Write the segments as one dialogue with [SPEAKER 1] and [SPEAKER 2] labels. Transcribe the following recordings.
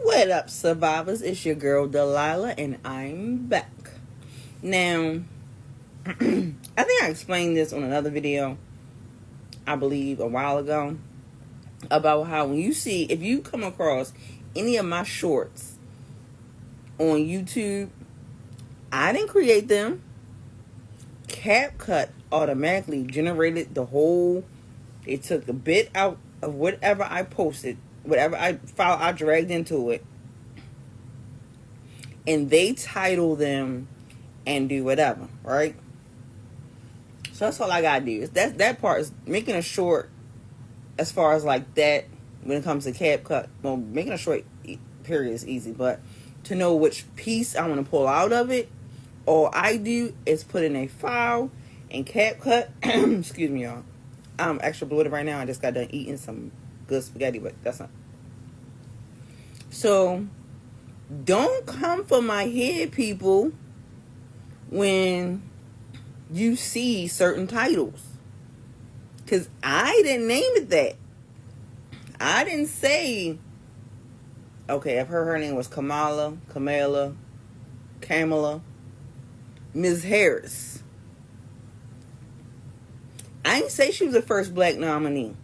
[SPEAKER 1] What up, survivors? It's your girl Delilah, and I'm back. Now, I think I explained this on another video, I believe, a while ago, about how when you see, if you come across any of my shorts on YouTube, I didn't create them. CapCut automatically generated the whole. It took a bit out of whatever I posted, whatever file I dragged into it, and they title them and do whatever, right? So that's all I gotta do. That part is making a short. As far as like that, when it comes to CapCut, well, making a short period is easy, but to know which piece I want to pull out of it, all I do is put in a file and CapCut. Excuse me, y'all. I'm extra bloated right now. I just got done eating some good spaghetti, but that's not. So don't come for my head, people, when you see certain titles. Because I didn't name it that. I didn't say, okay, I've heard her name was Kamala, Ms. Harris. I didn't say she was the first black nominee.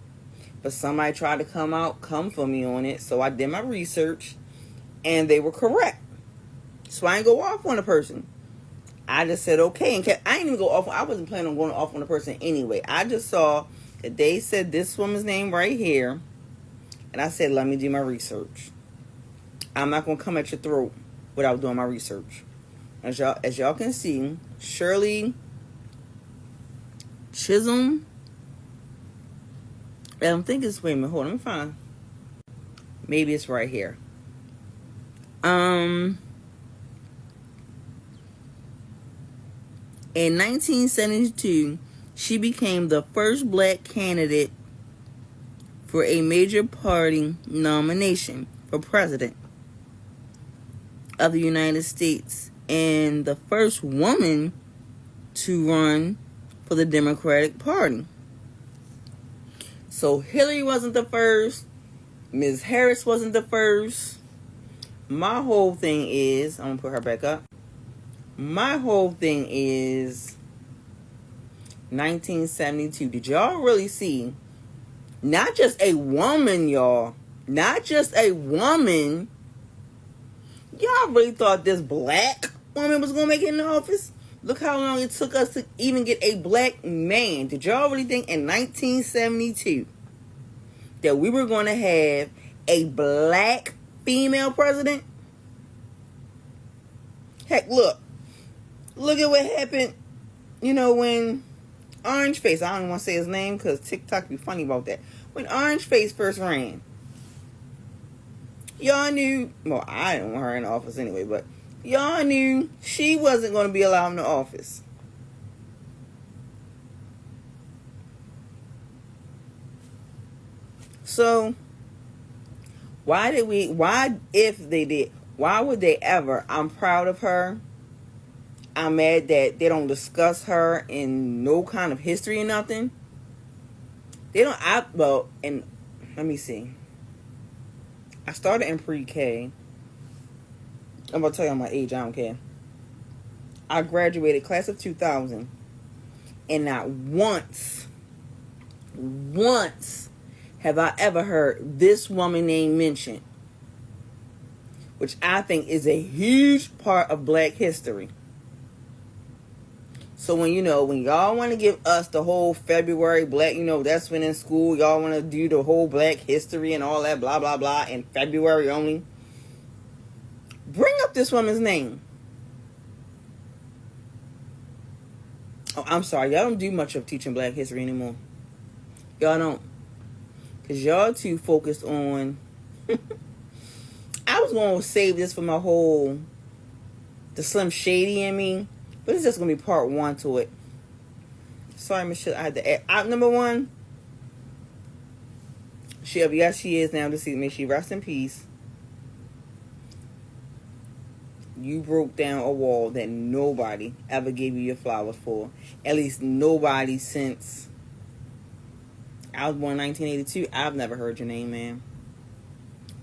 [SPEAKER 1] But somebody tried to come for me on it. So I did my research. And they were correct. So I didn't go off on the person. I just said, okay. And I didn't even go off. I wasn't planning on going off on the person anyway. I just saw that they said this woman's name right here. And I said, let me do my research. I'm not going to come at your throat without doing my research. As y'all can see, Shirley Chisholm. I don't think it's, wait a minute, hold on, let me find. Maybe it's right here. In 1972, she became the first black candidate for a major party nomination for president of the United States and the first woman to run for the Democratic Party. So Hillary wasn't the first. Ms. Harris wasn't the first. My whole thing is, I'm going to put her back up. My whole thing is 1972. Did y'all really see? Not just a woman, y'all. Not just a woman. Y'all really thought this black woman was going to make it in the office? Look how long it took us to even get a black man. Did y'all really think in 1972 that we were going to have a black female president? Heck, look at what happened, when Orange Face, I don't want to say his name because TikTok be funny about that. When Orange Face first ran, y'all knew, well, I didn't want her in the office anyway, but y'all knew she wasn't going to be allowed in the office. So, why if they did, why would they ever? I'm proud of her. I'm mad that they don't discuss her in no kind of history or nothing. They don't, and let me see. I started in pre-K. I'm going to tell you my age, I don't care. I graduated class of 2000. And not once have I ever heard this woman name mentioned. Which I think is a huge part of black history. So when y'all want to give us the whole February black, that's when in school y'all want to do the whole black history and all that blah, blah, blah in February only. Bring up this woman's name. Oh, I'm sorry. Y'all don't do much of teaching black history anymore. Y'all don't. Because y'all too focused on... I was going to save this for the Slim Shady in me. But it's just going to be part 1 to it. Sorry, Michelle. I had to add. Number 1. She is now deceased. May she rest in peace. You broke down a wall that nobody ever gave you your flowers for. At least nobody since I was born in 1982. I've never heard your name, man.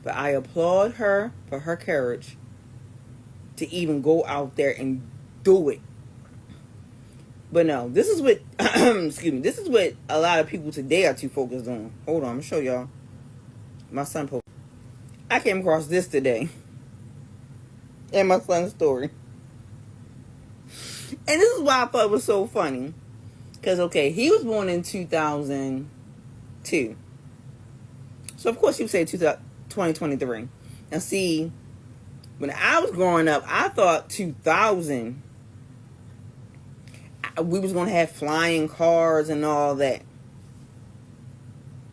[SPEAKER 1] But I applaud her for her courage to even go out there and do it. But no, this is what, excuse me, this is what a lot of people today are too focused on. Hold on, I'm going to show y'all. My son posted. I came across this today in my son's story. And this is why I thought it was so funny. Because, okay, he was born in 2002. So, of course, you would say 2023. Now, see, when I was growing up, I thought 2000, we was going to have flying cars and all that.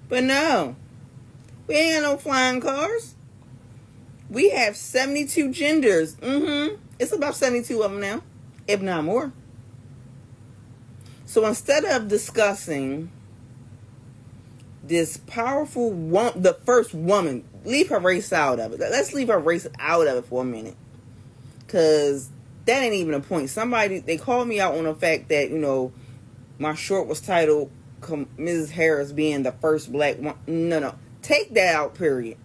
[SPEAKER 1] But no, we ain't got no flying cars. We have 72 genders. It's about 72 of them now, if not more. So instead of discussing this powerful woman, the first woman, leave her race out of it. Let's leave her race out of it for a minute. Because that ain't even a point. Somebody, they called me out on the fact that, you know, my short was titled Mrs. Harris being the first black woman. No. Take that out, period.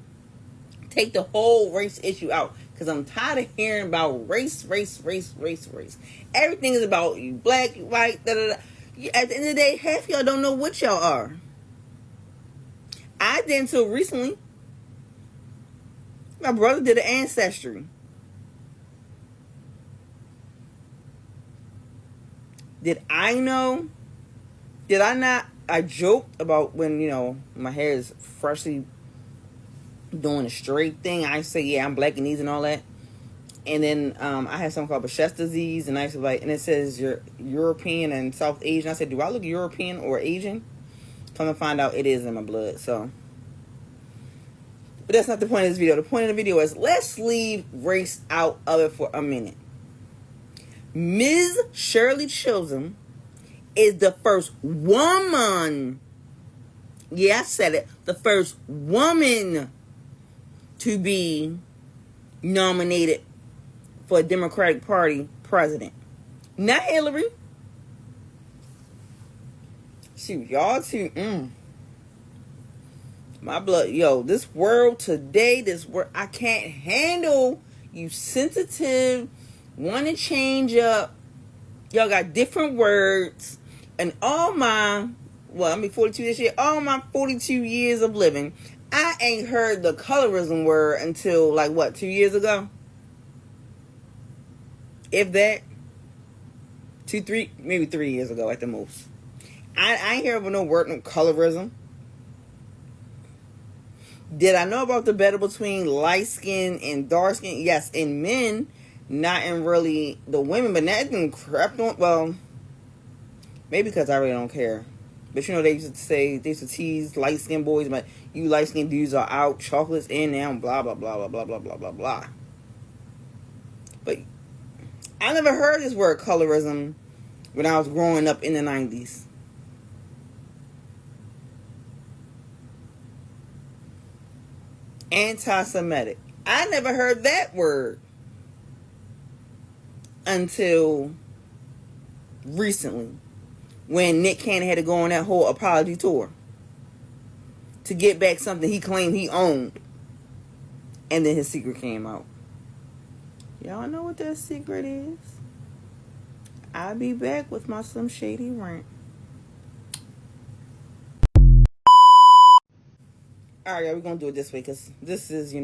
[SPEAKER 1] Take the whole race issue out. Because I'm tired of hearing about race. Everything is about you black, you white, da da da. At the end of the day, half y'all don't know what y'all are. I did until recently. My brother did an ancestry. Did I know? Did I not? I joked about when, you know, my hair is freshly doing a straight thing. I say, yeah, I'm black and these and all that. And then I had something called Behçet's disease, and I was like, and it says you're European and South Asian. I said, do I look European or Asian? Come to find out, it is in my blood. So, but that's not the point of this video. The point of the video is let's leave race out of it for a minute. Ms. Shirley Chisholm is the first woman. Yeah, I said it. The first woman to be nominated for a Democratic Party president. Not Hillary. Shoot, y'all too. My blood. Yo, this world today, I can't handle you sensitive, want to change up. Y'all got different words. And all my, 42 this year, all my 42 years of living, I ain't heard the colorism word until, 2 years ago? If that. 3 years ago at the most. I ain't hear of no word, no colorism. Did I know about the battle between light skin and dark skin? Yes, in men, not in really the women, but that didn't crept on. Well, maybe because I really don't care. But you know, they used to tease light skinned boys, but you light skinned dudes are out, chocolates in now, blah, blah, blah, blah, blah, blah, blah, blah, blah. But I never heard this word colorism when I was growing up in the 90s. Anti-Semitic. I never heard that word until recently, when Nick Cannon had to go on that whole apology tour to get back something he claimed he owned, and then his secret came out. Y'all know what that secret is? I'll be back with my Some Shady rant. Alright, y'all, we're going to do it this way because this is, he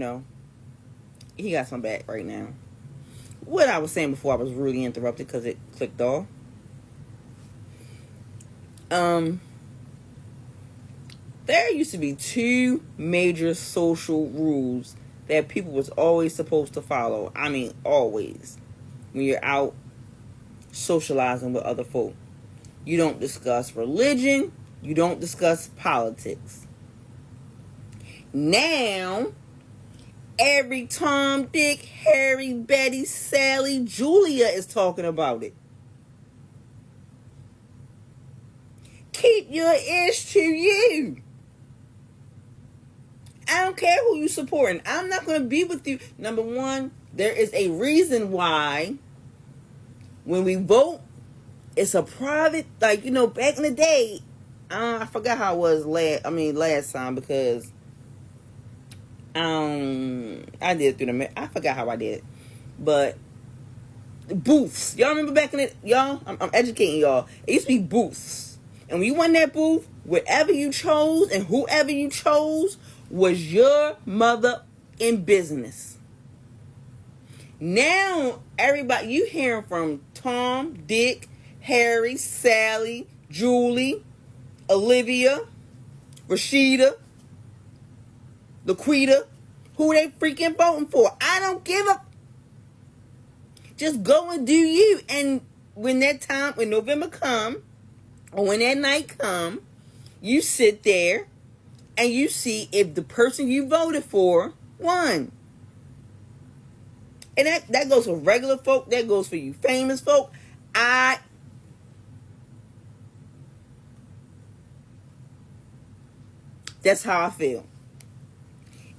[SPEAKER 1] got some back right now. What I was saying before, I was rudely interrupted because it clicked off. There used to be 2 major social rules that people was always supposed to follow. I mean, always. When you're out socializing with other folk. You don't discuss religion. You don't discuss politics. Now, every Tom, Dick, Harry, Betty, Sally, Julia is talking about it. Keep your ears to you. I don't care who you supporting. I'm not going to be with you. Number one, there is a reason why when we vote, it's a private, back in the day, I forgot how it was last time because I did it through I forgot how I did it, but booths. Y'all remember back in it? Y'all, I'm educating y'all. It used to be booths, and when you won that booth, whatever you chose and whoever you chose was your mother in business. Now everybody, you hearing from Tom, Dick, Harry, Sally, Julie, Olivia, Rashida, Laquita, who they freaking voting for. I don't give a. Just go and do you. And when that time, when November come, or when that night come, you sit there and you see if the person you voted for won. And that goes for regular folk. That goes for you famous folk. That's how I feel.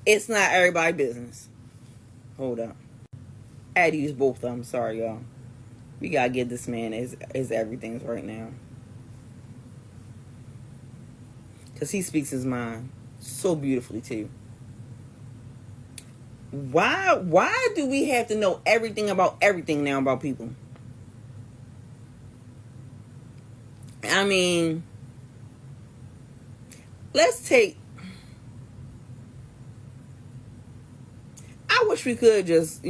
[SPEAKER 1] It's not everybody's business. Hold up. I had to use both of them. Sorry, y'all. We gotta give this man his everything's right now. Because he speaks his mind so beautifully, too. Why do we have to know everything about everything now about people? I mean, let's take... I wish we could just,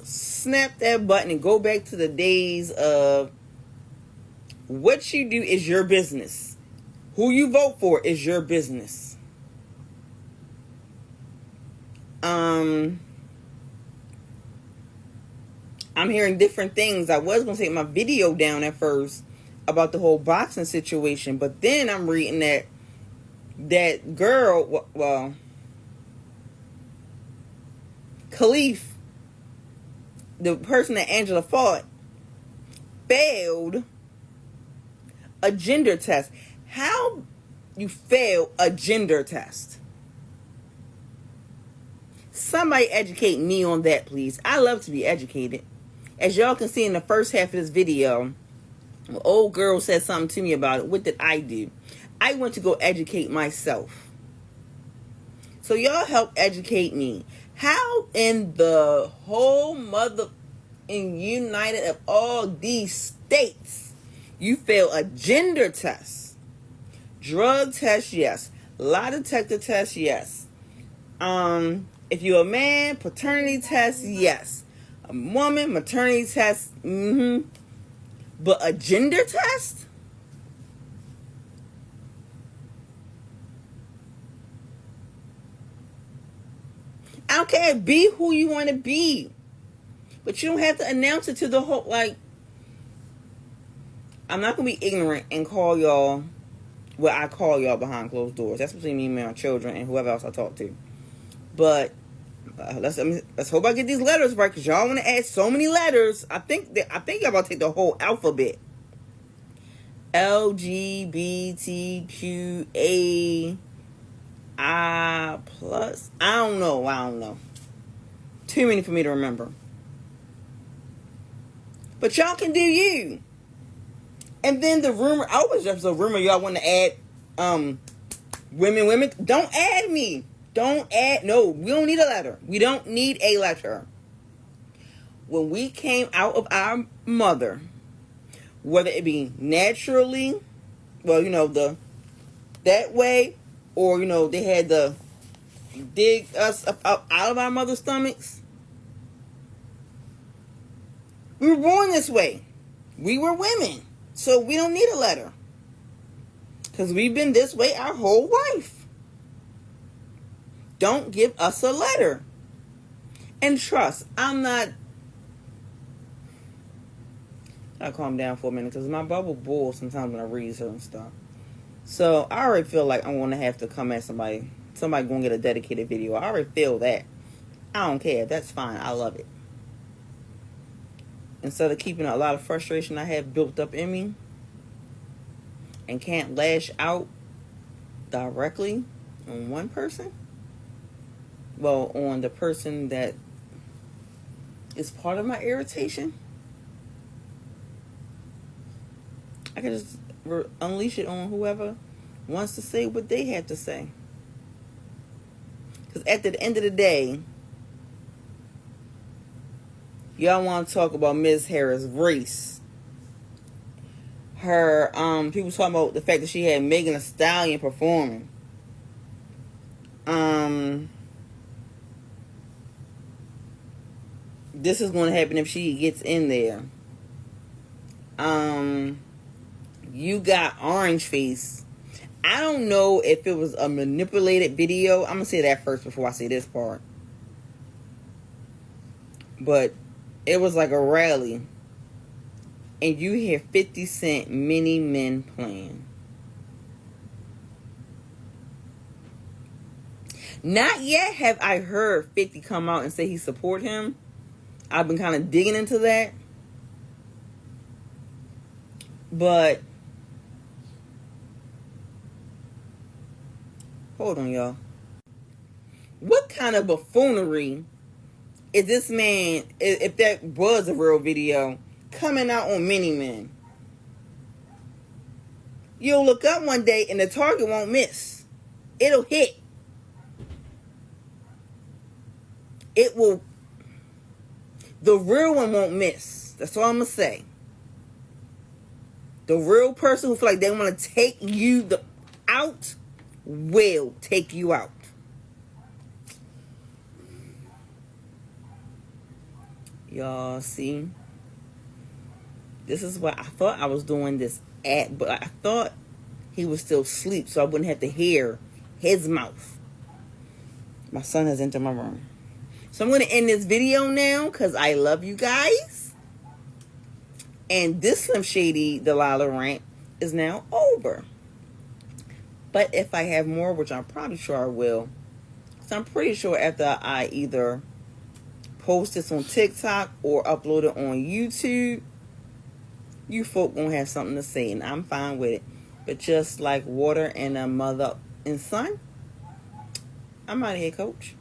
[SPEAKER 1] snap that button and go back to the days of what you do is your business. Who you vote for is your business. I'm hearing different things. I was going to take my video down at first about the whole boxing situation, but then I'm reading that girl, well, Khalif, the person that Angela fought, failed a gender test. How you fail a gender test? Somebody educate me on that, please. I love to be educated. As y'all can see in the first half of this video, an old girl said something to me about it. What did I do? I went to go educate myself. So y'all help educate me. How in the whole mother in United of all these states you fail a gender test? Drug test, yes. Lie detector test, yes. If you're a man, paternity test, yes. A woman, maternity test, But a gender test? I don't care. Be who you want to be. But you don't have to announce it to the whole, I'm not going to be ignorant and call y'all what I call y'all behind closed doors. That's between me and my children and whoever else I talk to. But let's hope I get these letters right, because y'all want to add so many letters. I think y'all about to take the whole alphabet. LGBTQAI+. I don't know. Too many for me to remember. But y'all can do you. And then the rumor, I was just a rumor y'all want to add women. Don't add me. No, we don't need a letter. We don't need a letter. When we came out of our mother, whether it be naturally, that way, or, they had to dig us up out of our mother's stomachs. We were born this way. We were women. So we don't need a letter. Because we've been this way our whole life. Don't give us a letter. And trust, I'm not... I calm down for a minute because my bubble boils sometimes when I read certain stuff. So I already feel like I'm going to have to come at somebody. Somebody going to get a dedicated video. I already feel that. I don't care. That's fine. I love it. Instead of keeping a lot of frustration I have built up in me and can't lash out directly on one person, well, on the person that is part of my irritation, I can just unleash it on whoever wants to say what they have to say. Because at the end of the day, y'all want to talk about Ms. Harris' race. Her, people talking about the fact that she had Megan Thee Stallion performing. This is going to happen if she gets in there. You got Orange Face. I don't know if it was a manipulated video. I'm going to say that first before I say this part. But it was like a rally. And you hear 50 Cent Many Men playing. Not yet have I heard 50 come out and say he support him. I've been kind of digging into that. But hold on, y'all. What kind of buffoonery is this man, if that was a real video, coming out on Many Men? You'll look up one day and the target won't miss. It'll hit. It will. The real one won't miss. That's all I'm going to say. The real person who feel like they want to take you out will take you out. Y'all see? This is why I thought I was doing this but I thought he was still asleep so I wouldn't have to hear his mouth. My son has entered my room. So I'm going to end this video now because I love you guys. And this Slim Shady Delilah rant is now over. But if I have more, which I'm probably sure I will, so I'm pretty sure after I either post this on TikTok or upload it on YouTube, you folk gonna have something to say, and I'm fine with it. But just like water and a mother and son, I'm out of here, coach.